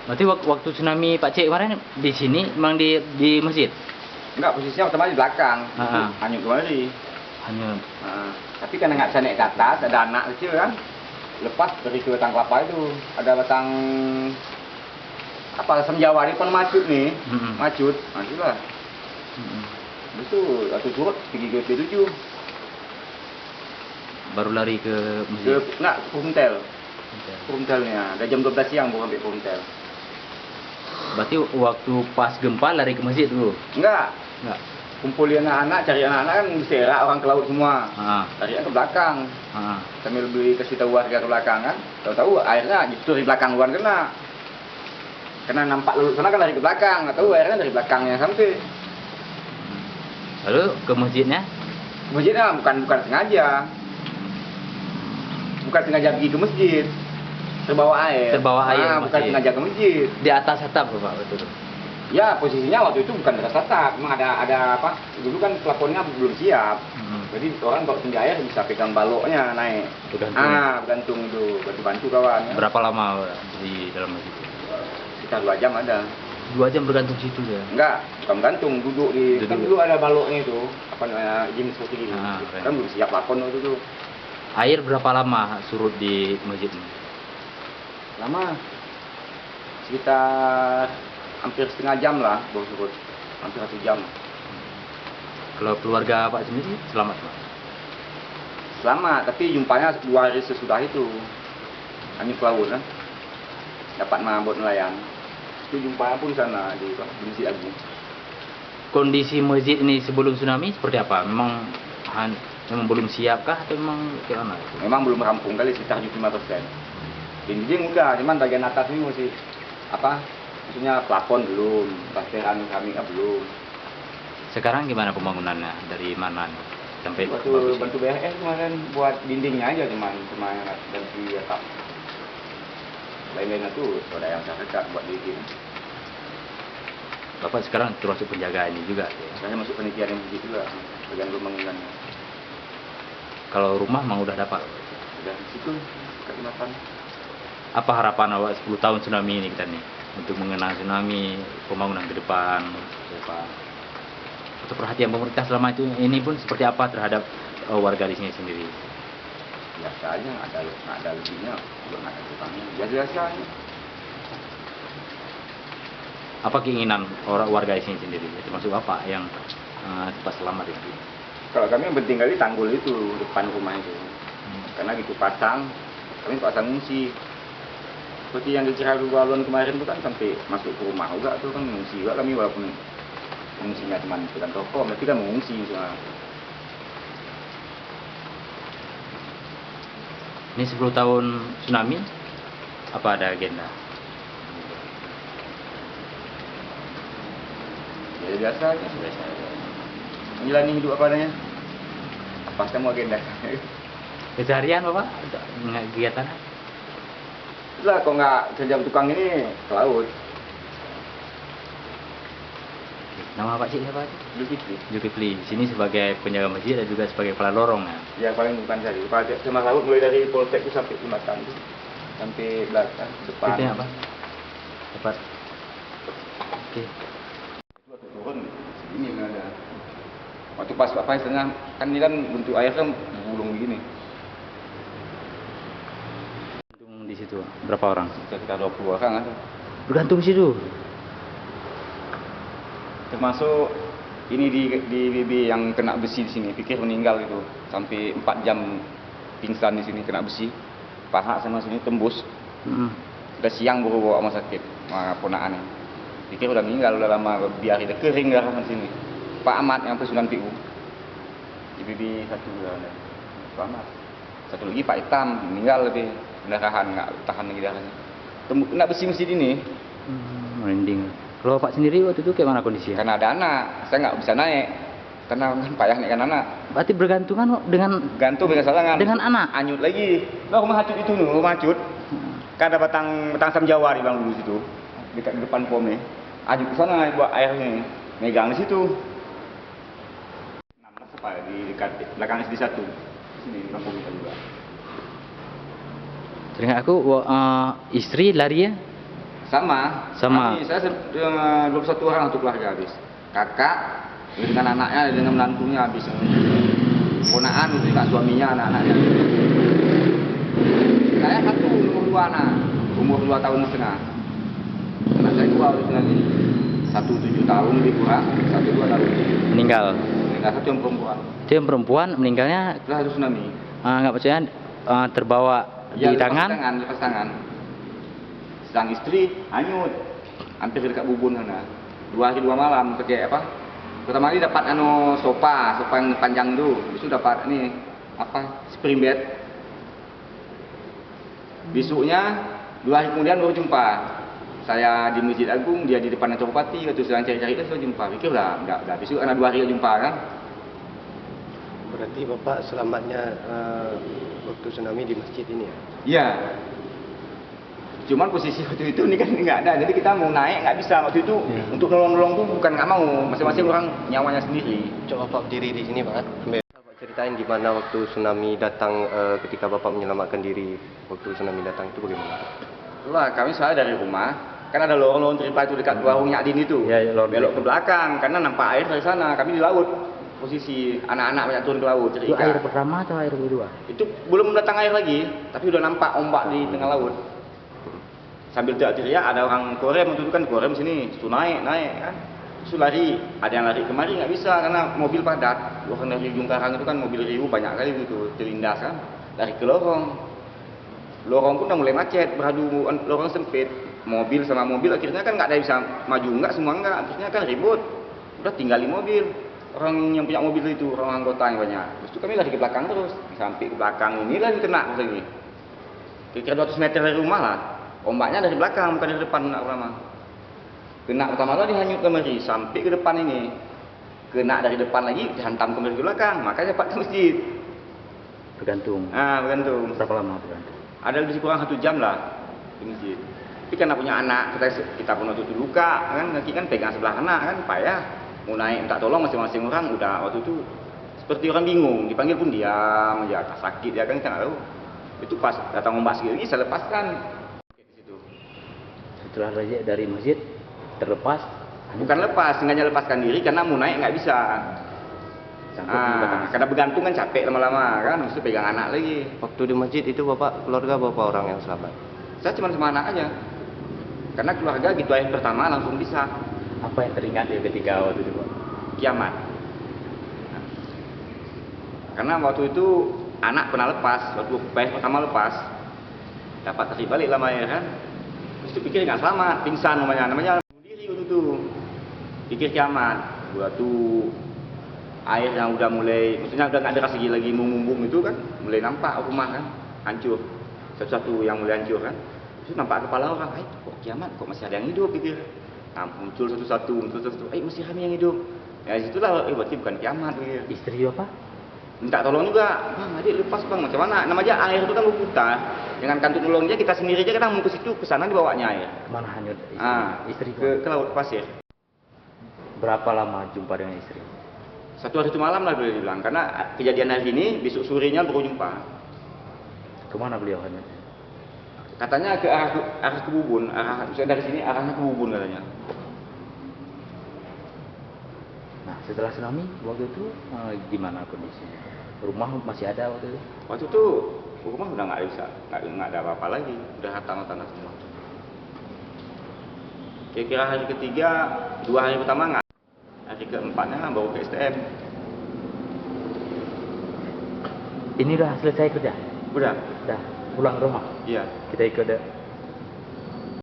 Berarti waktu tsunami Pak Cik kemarin di sini memang di masjid? Enggak, posisinya otomatis di belakang. Ah. Hanyut kembali. Hanya Tapi karena nggak bisa naik ke atas, ada anak kecil kan. Lepas dari ke batang kelapa itu, ada batang apa asam Jawa ini pun macut nih, macut, itulah. Itu atau turut pergi ke P7. baru lari ke masjid. Enggak, ke Perumtelnya. Ada jam 12 siang baru sampai Perumtel. Berarti waktu pas gempa lari ke masjid dulu? Enggak. Kumpulin anak-anak, cari anak-anak kan diserak orang ke laut semua. Cari ke belakang. Sambil beli kasih tahu warga ke belakang kan. Tahu-tahu airnya justru di belakang luar kena. Karena nampak laut sana kan lari ke belakang, nggak tahu airnya dari belakangnya sampai. Lalu ke masjidnya? Masjidnya bukan sengaja. Bukan sengaja pergi ke masjid. Terbawa air. Bukan sengaja ke masjid. Di atas atap Pak betul. Ya, posisinya waktu itu bukan di atas atap, memang ada apa? Dulu kan plafonnya belum siap. Jadi orang kalau tinggi air bisa pegang baloknya naik. Bergantung itu, bantu kawan. Ya. Berapa lama di dalam masjid? Sekitar 2 jam ada. 2 jam bergantung situ ya? Enggak, bukan bergantung, duduk di kan dulu ada baloknya itu, apa namanya, jenis seperti ini. Kan belum siap plafon itu tuh. Air berapa lama surut di masjid ini? Lama. Sekitar hampir setengah jam lah baru surut. Hampir 1 jam. Kalau keluarga Pak sendiri selamat Pak? Selamat, tapi jumpanya 2 hari sesudah itu. Hanyut ke laut kan. Dapat mabot nelayan. Itu jumpanya pun sana di Masjid Agung. Kondisi masjid ini sebelum tsunami seperti apa? Memang belum siap kah atau memang gimana? Memang belum rampung kali, sekitar 75%. Dinding udah, cuman bagian atas ini masih apa? Maksudnya plafon belum, plasteran keramiknya belum. Sekarang gimana pembangunannya? Dari mana nih? Sampai bantu BRS kemarin buat dindingnya aja cuma ganti atap. Lain-lainnya tuh ada yang saya buat bikin. Bapak sekarang termasuk penjaga ini juga? Ya? Saya masuk panitia yang begitu juga, bagian pembangunannya. Kalau rumah memang udah dapat? Udah di situ, Kalimantan. Apa harapan awak 10 tahun tsunami ini kita nih? Untuk mengenang tsunami, pembangunan ke depan, atau perhatian pemerintah selama ini pun seperti apa terhadap warga di sini sendiri? Biasa aja, nggak ada lebihnya, nggak ada kurangnya, biasa aja. Apa keinginan warga di sini sendiri? Termasuk apa yang cepat selamat itu? Kalau kami yang penting kali tanggul itu depan rumah itu, karena gitu kami pasang ngungsi. Seperti yang di Ciralu Balon kemarin itu kan sampai masuk ke rumah juga tuh kan mengungsi juga kami walaupun mengungsinya cuma bukan toko, tapi kan mengungsi semua. Ini 10 tahun tsunami, apa ada agenda? Ya biasa aja. Menjalani hidup apa adanya. Apa kamu agenda? Keseharian Bapak? Kegiatan? Lah kok nggak kerja tukang ini ke laut. Nama Pak Cik siapa? Zulkifli. Zulkifli. Sini sebagai penjaga masjid dan juga sebagai kepala lorong ya? Ya paling bukan saya. Kepala Cema Laut mulai dari Poltek itu sampai Jembatan itu. Sampai belakang, depan. Itu apa? Tepat. Oke. Waktu turun segini nggak ada. Waktu pas apa istilahnya kan ini kan bentuk air kan gulung begini. Di situ berapa orang? Sekitar 20 orang ada. Bergantung di situ. Termasuk ini di BB yang kena besi di sini, pikir meninggal itu. Sampai 4 jam pingsan di sini kena besi. Paha sama sini tembus. Udah siang baru bawa rumah sakit sama ponakannya. Pikir udah meninggal, udah lama biar udah kering darah di sini. Pak Ahmad yang pesunan PU. Di BB 1 ada. Pak Ahmad. Satu lagi Pak Hitam meninggal lebih pendarahan, nggak tahan lagi darahnya. Kena besi masjid ini. Merinding. Kalau Pak sendiri waktu itu kayak mana kondisinya? Karena ada anak, saya nggak bisa naik. Karena kan payah naikkan anak. Berarti bergantungan dengan gantung dengan salangan. Dengan anak. Anyut lagi. Nah, rumah hacut itu nih, rumah hacut. Kan ada batang asam Jawa di bang dulu situ. Dekat depan pom nih. Anyut ke sana buat airnya. Megang di situ. 16 apa di dekat belakang SD 1. Sini di kampung kita juga. Teringat aku istri lari ya? Sama. Saya 21 orang untuk keluarga habis. Kakak dengan anaknya dengan menantunya habis. Ponaan itu juga suaminya, anak-anaknya. Saya satu umur 2 tahun setengah. Anak saya 2 tahun lagi. 1 7 tahun lebih kurang, 1 2 tahun. Meninggal. Satu yang perempuan. Itu yang perempuan meninggalnya Setelah ada tsunami. nggak percaya terbawa Ya, di tangan. Lepas tangan. Sang istri hanyut, hampir dekat bubun sana. 2 hari 2 malam pakai apa? Pertama kali dapat sofa yang panjang itu. Besok dapat ini spring bed. Besoknya 2 hari kemudian baru jumpa. Saya di Masjid Agung, dia di depan Antropati, waktu sedang cari-cari itu saya jumpa. Pikir lah, enggak besok karena 2 hari jumpa kan. Berarti Bapak selamatnya waktu tsunami di masjid ini ya? Iya. Cuman posisi waktu itu ini kan nggak ada, jadi kita mau naik nggak bisa waktu itu. Ya. Untuk nolong-nolong tuh bukan nggak mau, masing-masing orang nyawanya sendiri. Coba Bapak berdiri di sini Pak. Bapak ceritain gimana waktu tsunami datang, ketika Bapak menyelamatkan diri waktu tsunami datang itu bagaimana? Wah, kami soalnya dari rumah, kan ada lorong-lorong terlipat itu dekat warung Nyadin itu. Ya, lorong belok ke belakang, karena nampak air dari sana. Kami di laut, posisi anak-anak banyak turun ke laut cari Itu ikan. air pertama atau air kedua? Itu belum datang air lagi, tapi udah nampak ombak di tengah laut. Sambil teriak-teriak, ada orang korem, itu kan korem sini, itu naik kan. Terus lari, ada yang lari kemari nggak bisa karena mobil padat. Orang dari ujung Karang itu kan mobil riu banyak kali gitu, terlindas kan. Lari ke lorong. Lorong pun udah mulai macet, beradu lorong sempit. Mobil sama mobil akhirnya kan nggak ada yang bisa maju, nggak semua nggak. Akhirnya kan ribut, udah tinggalin mobil. Orang yang punya mobil itu, orang anggota yang banyak. Terus itu kami lari ke belakang terus, sampai ke belakang ini lagi kena lagi. Kira-kira 200 meter dari rumah lah. Ombaknya dari belakang, bukan dari depan kena pertama. Kena pertama lagi hanyut kemari, sampai ke depan ini. Kena dari depan lagi, dihantam kembali ke belakang, makanya cepat ke masjid. Bergantung. Bergantung. Berapa lama bergantung? Ada lebih kurang 1 jam lah di masjid. Tapi karena punya anak, kita pun waktu itu luka, kan kaki kan pegang sebelah anak kan, payah. Mau naik minta tolong masing-masing orang, udah waktu itu seperti orang bingung, dipanggil pun diam aja, sakit ya kan kita nggak tahu. Itu pas datang ombak segini saya lepaskan. Setelah dari masjid terlepas. Bukan lepas, sengaja lepaskan diri karena mau naik nggak bisa. Sangkut di belakang. Karena bergantung kan capek lama-lama kan, mesti pegang anak lagi. Waktu di masjid itu Bapak keluarga berapa orang yang selamat? Saya cuma sama anak aja. Karena keluarga gitu air pertama langsung bisa. Apa yang teringat ya ketika waktu itu Pak? Kiamat. Karena waktu itu anak pernah lepas, waktu air pertama lepas, dapat tarik balik lama air kan. Terus itu pikir nggak selamat, pingsan namanya bunuh diri waktu itu. Pikir kiamat. Waktu air yang udah mulai, maksudnya udah nggak ada lagi mumbung itu kan, mulai nampak rumah kan, hancur. Satu-satu yang mulai hancur kan. Terus nampak kepala orang, kok kiamat, kok masih ada yang hidup pikir. Nah, muncul satu-satu, masih kami yang hidup. Ya situlah, berarti bukan kiamat pikir. Istri apa? Minta tolong juga, bang adik lepas bang, macam mana? Namanya air itu kan berputar. Dengan kantut nolong dia, kita sendiri aja kadang mau ke situ, ke sana dibawanya air. Kemana hanyut istri? Ke laut pasir. Berapa lama jumpa dengan istri? 1 hari 1 malam lah boleh dibilang, karena kejadian hari ini, besok sorenya baru jumpa. Kemana beliau hanyut? Katanya ke arah Kebubun, misalnya dari sini arahnya Kebubun katanya. Nah, setelah tsunami waktu itu gimana kondisinya? Rumah masih ada waktu itu? Waktu itu rumah udah nggak bisa, nggak ada apa-apa lagi, udah tanah-tanah semua. Kira-kira hari ketiga, 2 hari pertama nggak, hari keempatnya baru ke STM. Ini udah selesai kerja? Udah, Udah pulang ke rumah? iya. Kita ikut